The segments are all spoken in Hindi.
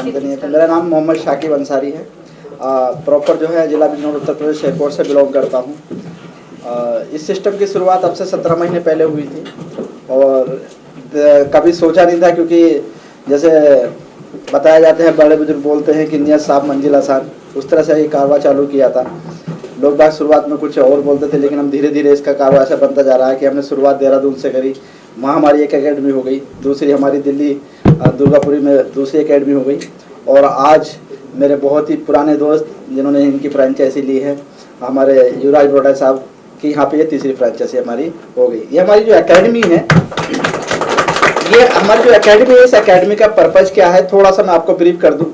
जानते नहीं है। तो मेरा नाम मोहम्मद शाकिब अंसारी है। प्रॉपर जो है जिला बिजनौर उत्तर प्रदेश एयरपोर्ट से बिलोंग करता हूँ। इस सिस्टम की शुरुआत अब से 17 महीने पहले हुई थी और कभी सोचा नहीं था, क्योंकि जैसे बताया जाते हैं, बड़े बुजुर्ग बोलते हैं कि नियत साफ मंजिल आसान, उस तरह से ये कारवा चालू किया था। लोग बात शुरुआत में कुछ और बोलते थे, लेकिन हम धीरे धीरे इसका कारवा ऐसा बनता जा रहा है कि हमने शुरुआत देहरादून से करी, वहाँ हमारी एक एकेडमी हो गई, दूसरी हमारी दिल्ली दुर्गापुरी में दूसरी एकेडमी हो गई, और आज मेरे बहुत ही पुराने दोस्त जिन्होंने इनकी फ्रेंचाइजी ली है, हमारे युवराज बरोड़ा साहब की यहाँ पे ये तीसरी फ्रेंचाइजी हमारी हो गई। ये हमारी जो एकेडमी है, ये हमारी जो एकेडमी है, इस एकेडमी का पर्पज़ क्या है थोड़ा सा मैं आपको ब्रीफ कर दूँ।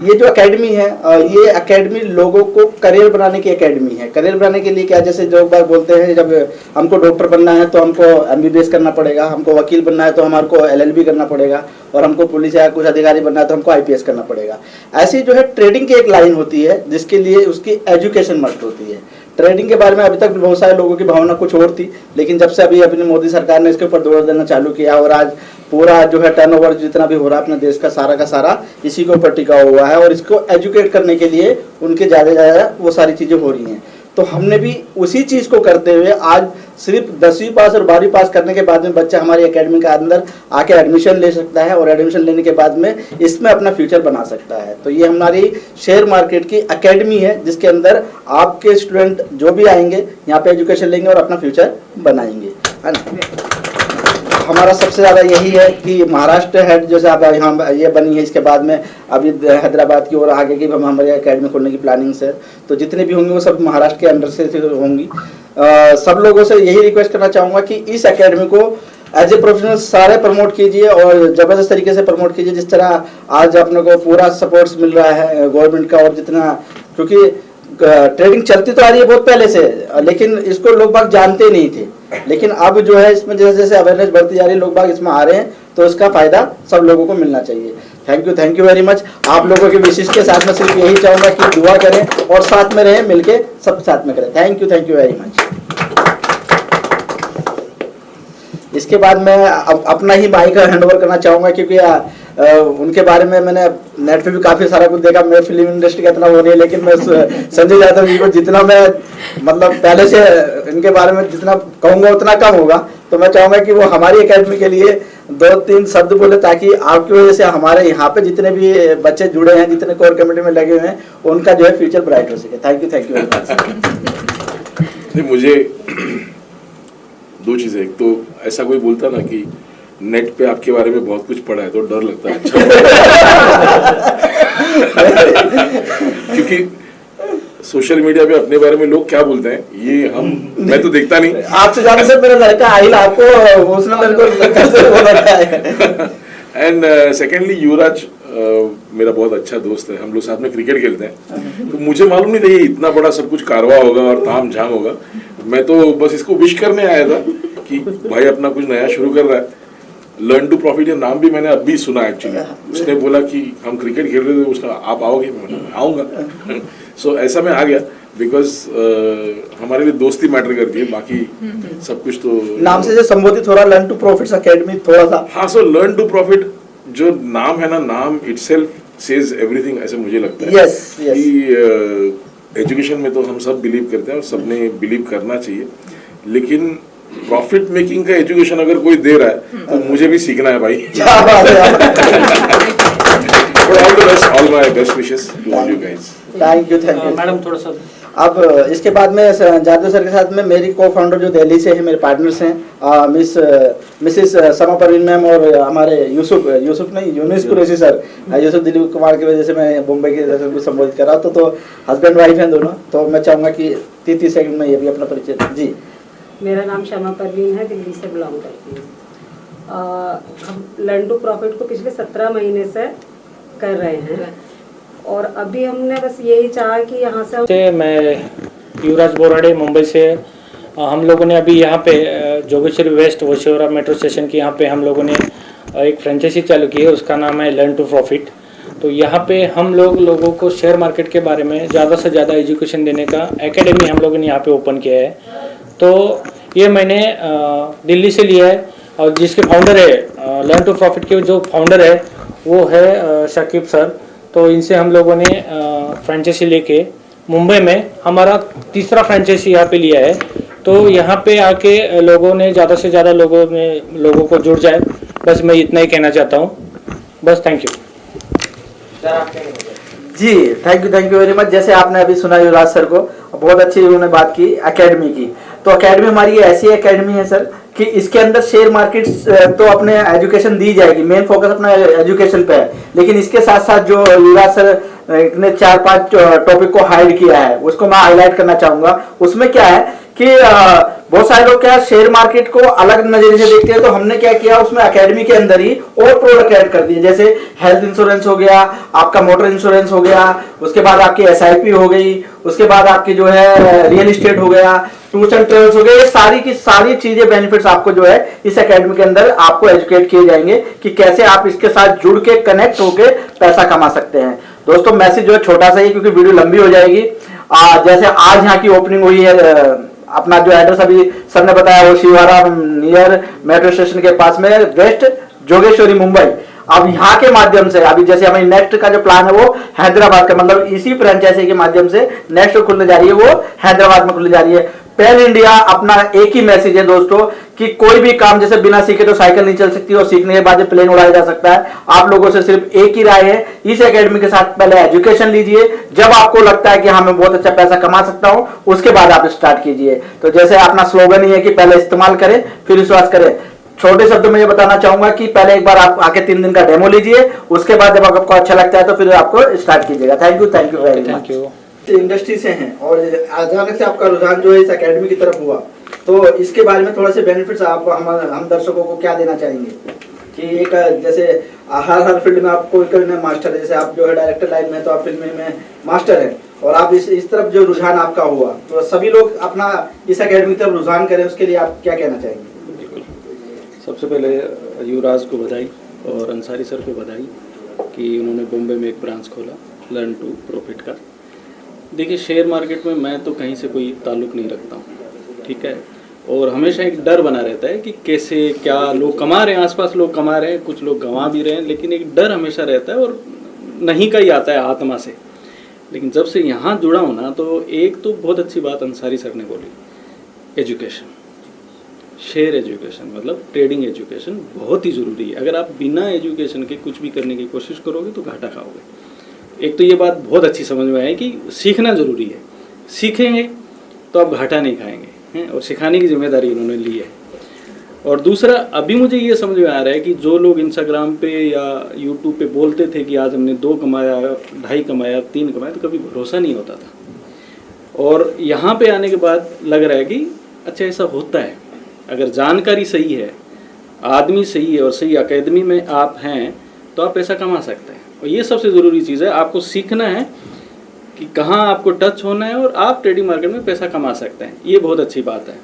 ये जो एकेडमी है, ये एकेडमी लोगों को करियर बनाने की एकेडमी है। करियर बनाने के लिए क्या, जैसे जो बार बोलते हैं जब हमको डॉक्टर बनना है तो हमको MBBS करना पड़ेगा, हमको वकील बनना है तो हमारे को LLB करना पड़ेगा, और हमको पुलिस या कुछ अधिकारी बनना है तो हमको IPS करना पड़ेगा। ऐसी जो है ट्रेडिंग की एक लाइन होती है जिसके लिए उसकी एजुकेशन मस्ट होती है। ट्रेडिंग के बारे में अभी तक बहुत सारे लोगों की भावना कुछ और थी, लेकिन जब से अभी अपनी मोदी सरकार ने इसके ऊपर जोर देना चालू किया और आज पूरा जो है टर्नओवर जितना भी हो रहा है अपने देश का सारा इसी के ऊपर टिका हुआ है, और इसको एजुकेट करने के लिए उनके ज़्यादा वो सारी चीज़ें हो रही हैं। तो हमने भी उसी चीज़ को करते हुए आज सिर्फ 10वीं पास और 12वीं पास करने के बाद में बच्चा हमारी एकेडमी के अंदर आके एडमिशन ले सकता है, और एडमिशन लेने के बाद में इसमें अपना फ्यूचर बना सकता है। तो ये हमारी शेयर मार्केट की एकेडमी है, जिसके अंदर आपके स्टूडेंट जो भी आएंगे यहाँ पे एजुकेशन लेंगे और अपना फ्यूचर बनाएंगे, है ना। हमारा सबसे ज़्यादा यही है कि महाराष्ट्र हेड जैसे आप यहाँ ये बनी है, इसके बाद में अभी हैदराबाद की और आगे की हम हमारी एकेडमी खोलने की प्लानिंग से, तो जितने भी होंगे वो सब महाराष्ट्र के अंडर से होंगी। सब लोगों से यही रिक्वेस्ट करना चाहूँगा कि इस एकेडमी को एज ए प्रोफेशनल सारे प्रमोट कीजिए और ज़बरदस्त तरीके से प्रमोट कीजिए, जिस तरह आज अपने को पूरा सपोर्ट्स मिल रहा है गवर्नमेंट का, और जितना, क्योंकि ट्रेडिंग चलती तो आ रही है बहुत पहले से, लेकिन इसको लोग बाग जानते नहीं थे, लेकिन अब जो है इसमें जैसे जैसे अवेयरनेस बढ़ती जा रही है, लोग बाग इसमें आ रहे हैं, तो इसका फायदा सब लोगों को मिलना चाहिए। Thank you very much. आप लोगों की विशेष के साथ में सिर्फ यही चाहूँगा कि दुआ करें और साथ में रहें, मिलके सब साथ में करें। Thank you very much. इसके बाद मैं अपना ही माइक हैंड ओवर करना चाहूँगा, क्योंकि उनके बारे में मैंने नेट पे भी काफ़ी सारा कुछ देखा। मैं फिल्म इंडस्ट्री का इतना वो नहीं है, लेकिन मैं संजय यादव जी को जितना मैं मतलब पहले से इनके बारे में जितना कहूँगा उतना कम होगा। तो मैं चाहूँगा कि वो हमारी एकेडमी के लिए 2-3 शब्द बोले, ताकि आपकी वजह से हमारे यहाँ पे जितने भी बच्चे जुड़े हैं, जितने कोर कमेटी में लगे हुए हैं, उनका जो है फ्यूचर ब्राइट हो सके। Thank you very much. मुझे दो चीज़ें, एक तो ऐसा कोई बोलता ना कि नेट पे आपके बारे में बहुत कुछ पढ़ा है तो डर लगता है, अच्छा क्योंकि सोशल मीडिया पे अपने बारे में लोग क्या बोलते हैं ये मैं तो देखता नहीं। आपसे जाने से मेरा लड़का आहिल आपको उसने मेरे को बोला है। एंड सेकेंडली युवराज मेरा बहुत अच्छा दोस्त है, हम लोग साथ में क्रिकेट खेलते हैं, तो मुझे मालूम नहीं था ये इतना बड़ा सब कुछ कारवा होगा और ताम झाम होगा। मैं तो बस इसको विश करने आया था कि भाई अपना कुछ नया शुरू कर रहा है। लर्न टू प्रॉफिट, ये नाम भी मैंने अभी सुना एक्चुअली। उसने बोला कि हम क्रिकेट खेल रहे थे, उसका आप आओगे, मैं आऊँगा। सो ऐसा मैं आ गया, बिकॉज हमारे लिए दोस्ती मैटर करती है, बाकी सब कुछ तो नाम से जो संबोधित हो रहा, लर्न टू प्रॉफिट एकेडमी थोड़ा सा। हाँ, सो लर्न टू प्रॉफिट जो नाम है ना, नाम इटसेल्फ सेज एवरीथिंग, ऐसे मुझे लगता है। yes. कि एजुकेशन में तो हम सब बिलीव करते हैं और सबने बिलीव करना चाहिए, लेकिन प्रॉफिट मेकिंग का एजुकेशन अगर कोई दे रहा है तो मुझे भी सीखना है भाई। All my best wishes to all you guys. Thank you madam थोड़ा सा। अब इसके बाद में जादव सर के साथ में मेरी को फाउंडर जो दिल्ली से है, मेरे पार्टनर्स हैं मिसेस समा परवीन मैम और हमारे यूसुफ नहीं यूनिस कुरैशी सर। यूसुफ दिलीप कुमार की वजह से मैं मुंबई के दर्शन को संबोधित कर रहा हूँ, तो हस्बैंड वाइफ हैं दोनों। तो मैं चाहूँगा कि 30 सेकंड में ये भी अपना परिचय जी। मेरा नाम शमा परवीन है, दिल्ली से बिलोंग करती हूँ। हम लर्न टू प्रॉफिट को पिछले 17 महीने से कर रहे हैं, और अभी हमने बस यही चाहा कि यहाँ से मैं युवराज बोराडे मुंबई से। हम लोगों ने अभी यहाँ पे जोगेश्वरी वेस्ट वशिवरा मेट्रो स्टेशन के यहाँ पे हम लोगों ने एक फ्रेंचाइजी चालू की है, उसका नाम है लर्न टू प्रॉफिट। तो यहाँ पे हम लोगों को शेयर मार्केट के बारे में ज़्यादा से ज़्यादा एजुकेशन देने का एकेडमी हम लोगों ने यहाँ पे ओपन किया है। तो ये मैंने दिल्ली से लिया है, और जिसके फाउंडर है लर्न टू प्रॉफिट के जो फाउंडर है वो है शकीब सर। तो इनसे हम लोगों ने फ्रेंचाइजी लेके मुंबई में हमारा तीसरा फ्रेंचाइजी यहाँ पे लिया है। तो यहाँ पे आके लोगों ने ज़्यादा से ज़्यादा लोगों को जुड़ जाए, बस मैं इतना ही कहना चाहता हूँ। बस थैंक यू जी, थैंक यू वेरी मच। जैसे आपने अभी सुना युवराज सर को, बहुत अच्छी उन्होंने बात की एकेडमी की। तो एकेडमी हमारी ऐसी एकेडमी है सर कि इसके अंदर शेयर मार्केट तो अपने एजुकेशन दी जाएगी, मेन फोकस अपना एजुकेशन पे है, लेकिन इसके साथ साथ जो युवराज सर ने 4-5 टॉपिक को हाईलाइट किया है उसको मैं हाईलाइट करना चाहूंगा। उसमें क्या है कि बहुत सारे लोग क्या शेयर मार्केट को अलग नजरिए से देखते हैं, तो हमने क्या किया उसमें एकेडमी के अंदर ही और प्रोडक्ट ऐड कर दिए, जैसे हेल्थ इंश्योरेंस हो गया, आपका मोटर इंश्योरेंस हो गया, उसके बाद आपकी SIP हो गई, उसके बाद आपकी जो है रियल एस्टेट हो गया, टूर्स एंड ट्रेवल्स हो गए। ये सारी की सारी चीजें बेनिफिट्स आपको जो है इस एकेडमी के अंदर आपको एजुकेट किए जाएंगे कि कैसे आप इसके साथ जुड़ के कनेक्ट होके पैसा कमा सकते हैं। दोस्तों मैसेज जो है छोटा सा ही, क्योंकि वीडियो लंबी हो जाएगी। जैसे आज यहाँ की ओपनिंग हुई है, अपना जो एड्रेस अभी सर ने बताया वो शिवारा नियर मेट्रो स्टेशन के पास में, वेस्ट जोगेश्वरी मुंबई। अब यहाँ के माध्यम से अभी जैसे हमारी नेक्स्ट का जो प्लान है वो हैदराबाद का, मतलब इसी फ्रेंचाइजी के माध्यम से नेक्स्ट खुलने जा रही है, वो हैदराबाद में खुलने जा रही है। पैन इंडिया अपना एक ही मैसेज है दोस्तों कि कोई भी काम जैसे बिना सीखे तो साइकिल नहीं चल सकती, और सीखने के बाद प्लेन उड़ाया जा सकता है। आप लोगों से सिर्फ एक ही राय है, इस एकेडमी के साथ पहले एजुकेशन लीजिए, जब आपको लगता है कि हाँ मैं बहुत अच्छा पैसा कमा सकता हूं उसके बाद आप स्टार्ट कीजिए। तो जैसे अपना स्लोगन ही है कि पहले इस्तेमाल करें फिर विश्वास करें। छोटे शब्दों में ये बताना चाहूंगा कि पहले एक बार आप आके 3 दिन का डेमो लीजिए, उसके बाद जब आपको अच्छा लगता है तो फिर आपको स्टार्ट कीजिएगा। Thank you very much. Thank you. Industry से हैं और अचानक से आपका रुझान जो है इस एकेडमी की तरफ हुआ, तो इसके बारे में थोड़े से बेनिफिट्स आप हम दर्शकों को क्या देना चाहेंगे कि एक जैसे हर फील्ड में आप कोई में मास्टर है, जैसे आप जो है डायरेक्टर लाइन में तो आप फिल्म में मास्टर है, और आप इस तरफ जो रुझान आपका हुआ तो सभी लोग अपना इस एकेडमी की तरफ रुझान करें, उसके लिए आप क्या कहना चाहेंगे? सबसे पहले युवराज को बधाई और अंसारी सर को बधाई कि उन्होंने बॉम्बे में एक ब्रांच खोला लर्न टू प्रॉफिट का। देखिए शेयर मार्केट में मैं तो कहीं से कोई ताल्लुक़ नहीं रखता हूँ, ठीक है, और हमेशा एक डर बना रहता है कि कैसे क्या लोग कमा रहे हैं, आसपास लोग कमा रहे हैं, कुछ लोग गंवा भी रहे हैं, लेकिन एक डर हमेशा रहता है और नहीं का ही आता है आत्मा से। लेकिन जब से यहाँ जुड़ा हूँ ना, तो एक तो बहुत अच्छी बात अंसारी सर ने बोली, एजुकेशन, शेयर एजुकेशन मतलब ट्रेडिंग एजुकेशन बहुत ही ज़रूरी है। अगर आप बिना एजुकेशन के कुछ भी करने की कोशिश करोगे तो घाटा खाओगे। एक तो ये बात बहुत अच्छी समझ में आई कि सीखना ज़रूरी है, सीखेंगे तो आप घाटा नहीं खाएंगे हैं, और सिखाने की जिम्मेदारी इन्होंने ली है। और दूसरा अभी मुझे ये समझ में आ रहा है कि जो लोग इंस्टाग्राम पे या यूट्यूब पे बोलते थे कि आज हमने 2 कमाया, 2.5 कमाया, 3 कमाया, तो कभी भरोसा नहीं होता था। और यहाँ पे आने के बाद लग रहा है कि अच्छा ऐसा होता है, अगर जानकारी सही है, आदमी सही है और सही एकेडमी में आप हैं तो आप पैसा कमा सकते हैं। और ये सबसे ज़रूरी चीज़ है, आपको सीखना है कि कहाँ आपको टच होना है और आप ट्रेडिंग मार्केट में पैसा कमा सकते हैं। ये बहुत अच्छी बात है।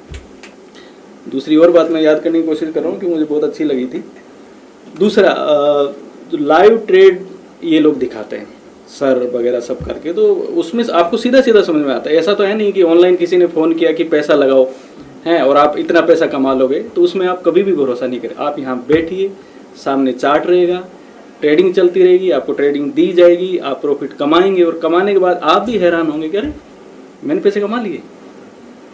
दूसरी और बात मैं याद करने की कोशिश कर रहा हूँ कि मुझे बहुत अच्छी लगी थी। दूसरा जो लाइव ट्रेड ये लोग दिखाते हैं सर वगैरह सब करके, तो उसमें आपको सीधा सीधा समझ में आता है। ऐसा तो है नहीं कि ऑनलाइन किसी ने फ़ोन किया कि पैसा लगाओ हैं और आप इतना पैसा कमा लोगे, तो उसमें आप कभी भी भरोसा नहीं करें। आप यहाँ बैठिए, सामने चार्ट रहेगा, ट्रेडिंग चलती रहेगी, आपको ट्रेडिंग दी जाएगी, आप प्रॉफिट कमाएंगे और कमाने के बाद आप भी हैरान होंगे कि अरे मैंने पैसे कमा लिए।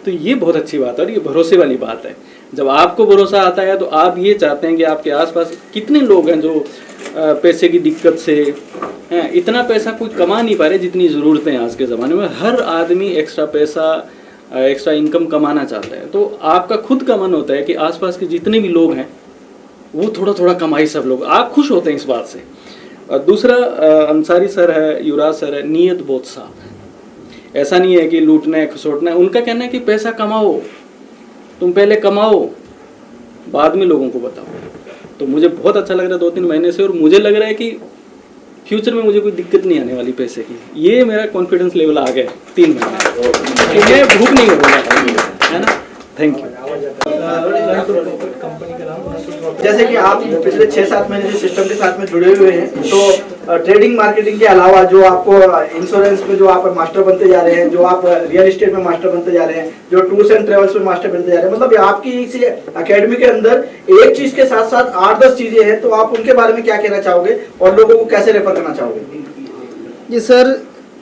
तो ये बहुत अच्छी बात है और ये भरोसे वाली बात है। जब आपको भरोसा आता है तो आप ये चाहते हैं कि आपके आसपास कितने लोग हैं जो पैसे की दिक्कत से हैं, इतना पैसा कोई कमा नहीं पा रहे जितनी ज़रूरतें हैं आज के ज़माने में। हर आदमी एक्स्ट्रा पैसा, एक्स्ट्रा इनकम कमाना चाहता है। तो आपका खुद का मन होता है कि आसपास के जितने भी लोग हैं वो थोड़ा थोड़ा कमाई, सब लोग, आप खुश होते हैं इस बात से। और दूसरा अंसारी सर है, युवराज सर है, नीयत बहुत साफ है। ऐसा नहीं है कि लूटना है, खसोटना है। उनका कहना है कि पैसा कमाओ, तुम पहले कमाओ, बाद में लोगों को बताओ। तो मुझे बहुत अच्छा लग रहा है 2-3 महीने से, और मुझे लग रहा है कि फ्यूचर में मुझे कोई दिक्कत नहीं आने वाली पैसे की। ये मेरा कॉन्फिडेंस लेवल आ गया 3 महीने, मैं भूख नहीं करूँगा, है ना। Thank you. जैसे कि आप पिछले 6-7 महीने जो सिस्टम के साथ में जुड़े हुए हैं, तो ट्रेडिंग मार्केटिंग के अलावा जो आपको इंश्योरेंस में जो आप मास्टर बनते जा रहे हैं, जो आप रियल एस्टेट में मास्टर बनते जा रहे हैं, जो टूर्स एंड ट्रेवल्स में मास्टर बनते जा रहे हैं, मतलब आपकी इस एकेडमी के अंदर एक चीज के साथ साथ 8-10 चीजें हैं, तो आप उनके बारे में क्या कहना चाहोगे और लोगों को कैसे रेफर करना चाहोगे? जी सर,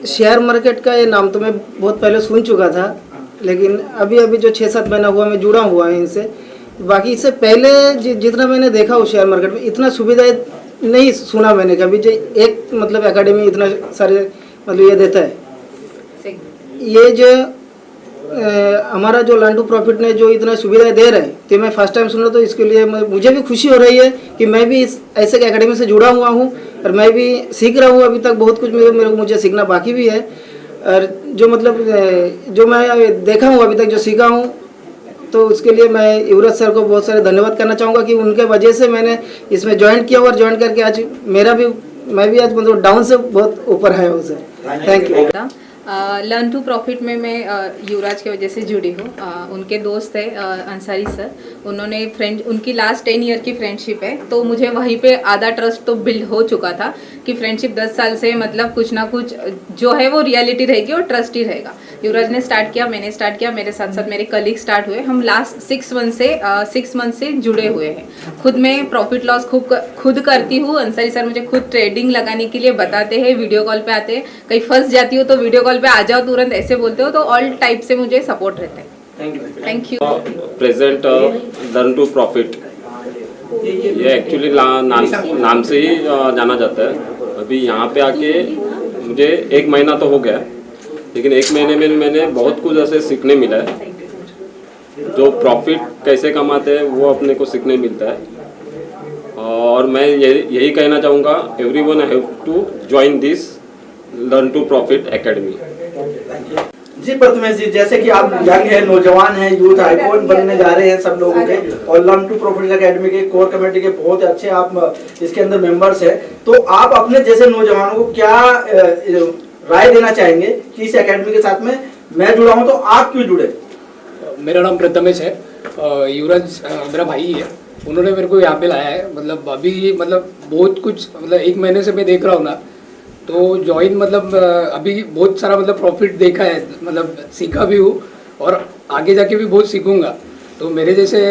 शेयर मार्केट का ये नाम तो मैं बहुत पहले सुन चुका था, लेकिन अभी जो 6-7 महीना हुआ मैं जुड़ा हुआ है इनसे। बाकी इससे पहले जितना मैंने देखा उस शेयर मार्केट में इतना सुविधाएं नहीं सुना मैंने कभी। जो एक मतलब एकेडमी इतना सारे मतलब ये देता है, ये जो हमारा जो लर्न टू प्रॉफिट ने जो इतना सुविधाएं दे रहे हैं, तो मैं फर्स्ट टाइम सुन रहा, तो इसके लिए मुझे भी खुशी हो रही है कि मैं भी इस ऐसे एकेडमी से जुड़ा हुआ हूँ और मैं भी सीख रहा हूँ। अभी तक बहुत कुछ मुझे सीखना बाकी भी है, और जो मतलब जो मैं देखा हूँ अभी तक जो सीखा हूँ, तो उसके लिए मैं युवराज सर को बहुत सारे धन्यवाद करना चाहूँगा कि उनके वजह से मैंने इसमें ज्वाइन किया और ज्वाइन करके आज मैं भी आज मतलब डाउन से बहुत ऊपर आया हूँ sir. Thank you. Learn to profit में मैं युवराज की वजह से जुड़ी हूँ। उनके दोस्त है अंसारी सर, उन्होंने उनकी लास्ट 10 ईयर की फ्रेंडशिप है, तो मुझे वहीं पे आधा ट्रस्ट तो बिल्ड हो चुका था कि फ्रेंडशिप 10 साल से मतलब कुछ ना कुछ जो है वो रियलिटी रहेगी और ट्रस्ट ही रहेगा। युवराज ने स्टार्ट किया, मैंने स्टार्ट किया, मेरे साथ साथ मेरे कलीग स्टार्ट हुए। हम लास्ट 6 मंथ से जुड़े हुए हैं। खुद मैं प्रॉफिट लॉस खुद करती हूँ। अंसारी सर मुझे खुद ट्रेडिंग लगाने के लिए बताते हैं, वीडियो कॉल पे आते हैं। कहीं फंस जाती हो तो वीडियो कॉल पे आ जाओ तुरंत, ऐसे बोलते हो, तो ऑल टाइप से मुझे सपोर्ट रहता है। Thank you. Present learn to profit, ये एक्चुअली नाम से ही जाना जाता है। अभी यहाँ पे आके मुझे 1 महीना तो हो गया, लेकिन 1 महीने में मैंने बहुत कुछ ऐसे सीखने मिला है। जो प्रॉफिट कैसे कमाते हैं वो अपने को सीखने मिलता है। और मैं यही कहना चाहूँगा, everyone have to join this learn to profit academy. जी प्रथमेश जी, जैसे कि आप यंग है, नौजवान है, यूथ आइकॉन बनने जा रहे हैं सब लोगों के, और लर्न टू प्रॉफिट एकेडमी के कोर कमेटी के बहुत अच्छे आप इसके अंदर मेंबर्स हैं, तो आप अपने जैसे नौजवानों को क्या राय देना चाहेंगे कि इस एकेडमी के साथ में मैं जुड़ा हूं, तो आप क्यों जुड़े? मेरा नाम प्रथमेश है। युवराज मेरा भाई है, उन्होंने मेरे को यहाँ पे लाया है। मतलब अभी मतलब बहुत कुछ मतलब 1 महीने से मैं देख रहा हूँ ना, तो ज्वाइन मतलब अभी बहुत सारा मतलब प्रॉफिट देखा है, मतलब सीखा भी हूँ और आगे जाके भी बहुत सीखूंगा। तो मेरे जैसे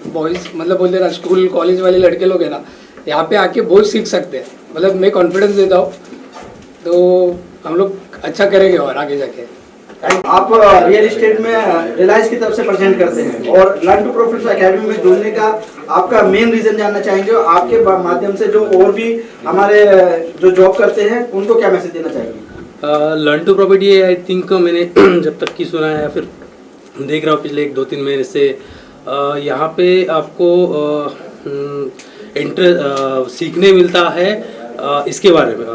बॉयज़ मतलब बोलते हैं ना, स्कूल कॉलेज वाले लड़के लोग हैं ना, यहाँ पे आके बहुत सीख सकते हैं। मतलब मैं कॉन्फिडेंस देता हूँ, तो हम लोग अच्छा करेंगे और आगे जाके। आप रियल एस्टेट में रिलायंस की तरफ से प्रेजेंट करते हैं, और लर्न टू प्रॉफिट एकेडमी में जुड़ने का आपका मेन रीजन जानना चाहेंगे, और आपके माध्यम से जो और भी हमारे जो जॉब करते हैं उनको क्या मैसेज देना चाहेंगे? लर्न टू प्रॉफिट ये आई थिंक मैंने जब तक की सुना है या फिर देख रहा हूँ पिछले 1-2-3 महीने से, यहाँ पे आपको सीखने मिलता है इसके बारे में,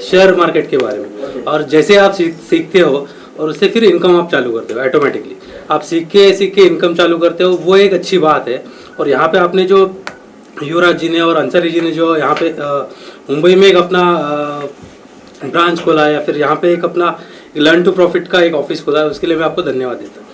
शेयर मार्केट के बारे में। और जैसे आप सीखते हो और उससे फिर इनकम आप चालू करते हो, ऑटोमेटिकली आप सीख के इनकम चालू करते हो, वो एक अच्छी बात है। और यहाँ पे आपने जो युवराज जी ने और अंसारी जी ने जो यहाँ पे मुंबई में एक अपना ब्रांच खोला है, या फिर यहाँ पे एक अपना लर्न टू प्रॉफिट का एक ऑफिस खोला है, उसके लिए मैं आपको धन्यवाद देता हूँ।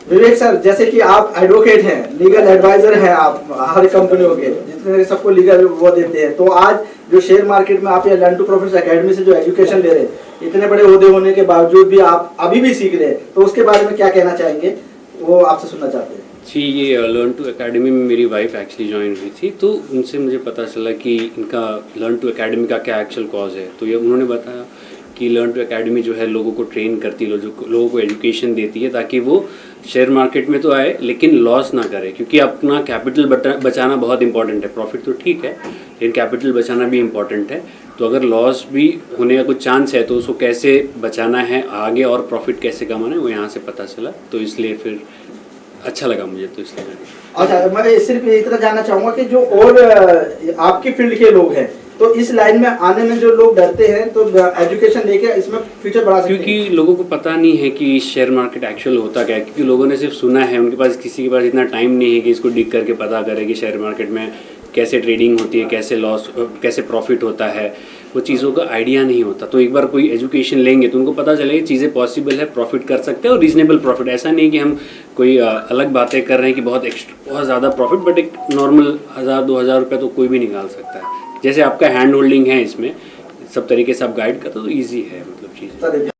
विवेक सर, जैसे कि आप एडवोकेट हैं, लीगल एडवाइजर हैं, आप हर कंपनियों के जितने सबको लीगल वो देते हैं, तो आज जो शेयर मार्केट में आप ये लर्न टू प्रॉफिट एकेडमी से जो एजुकेशन ले रहे हैं, इतने बड़े ओहदे होने के बावजूद भी आप अभी भी सीख रहे हैं, तो उसके बारे में क्या कहना चाहेंगे, वो आपसे सुनना चाहते हैं। जी, ये लर्न टू एकेडमी में मेरी वाइफ एक्चुअली ज्वाइन हुई थी, तो उनसे मुझे पता चला कि इनका लर्न टू एकेडमी का क्या एक्चुअल कॉज है। तो ये उन्होंने बताया कि लर्न टू एकेडमी जो है लोगों को ट्रेन करती है, लोगों को एजुकेशन देती है, ताकि वो शेयर मार्केट में तो आए लेकिन लॉस ना करे, क्योंकि अपना कैपिटल बचाना बहुत इंपॉर्टेंट है। प्रॉफिट तो ठीक है, लेकिन कैपिटल बचाना भी इम्पॉर्टेंट है। तो अगर लॉस भी होने का कुछ चांस है तो उसको कैसे बचाना है आगे, और प्रॉफिट कैसे कमाना है, वो यहाँ से पता चला। तो इसलिए फिर अच्छा लगा मुझे, तो इसलिए। अच्छा, मैं सिर्फ इतना जानना चाहूँगा कि जो और आपकी फील्ड के लोग हैं, तो इस लाइन में आने में जो लोग डरते हैं, तो एजुकेशन लेके इसमें फ्यूचर बढ़ा सकते हैं, क्योंकि लोगों को पता नहीं है कि शेयर मार्केट एक्चुअल होता क्या है। क्योंकि लोगों ने सिर्फ सुना है, उनके पास किसी के पास इतना टाइम नहीं है कि इसको डिग करके पता करे कि शेयर मार्केट में कैसे ट्रेडिंग होती है, कैसे लॉस कैसे प्रॉफिट होता है। वो चीज़ों का आइडिया नहीं होता। तो एक बार कोई एजुकेशन लेंगे तो उनको पता चलेगा चीज़ें पॉसिबल है, प्रॉफिट कर सकते हैं और रीजनेबल प्रॉफिट। ऐसा नहीं कि हम कोई अलग बातें कर रहे हैं कि बहुत ज़्यादा प्रॉफिट, बट एक नॉर्मल 1000-2000 रुपये तो कोई भी निकाल सकता है। जैसे आपका हैंड होल्डिंग है, इसमें सब तरीके से आप गाइड करते हो तो ईजी है मतलब चीज़।